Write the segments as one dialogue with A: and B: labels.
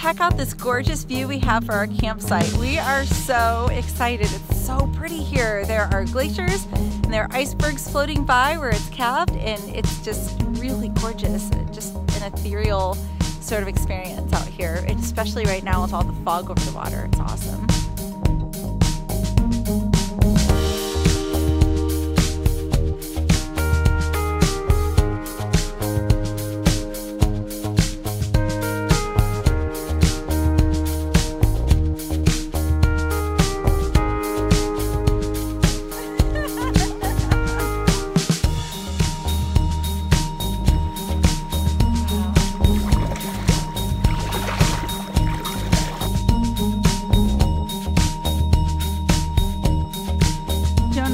A: check out this gorgeous view we have for our campsite. We are so excited. It's so pretty here. There are glaciers and there are icebergs floating by where it's calved, and it's just really gorgeous. Just an ethereal sort of experience out here, and especially right now with all the fog over the water. It's awesome.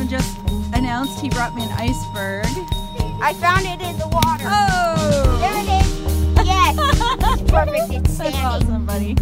A: Just announced he brought me an iceberg.
B: I found it in the water.
A: Oh!
B: There it is. Yes. It's perfect. It's
A: That's
B: standing.
A: awesome, buddy.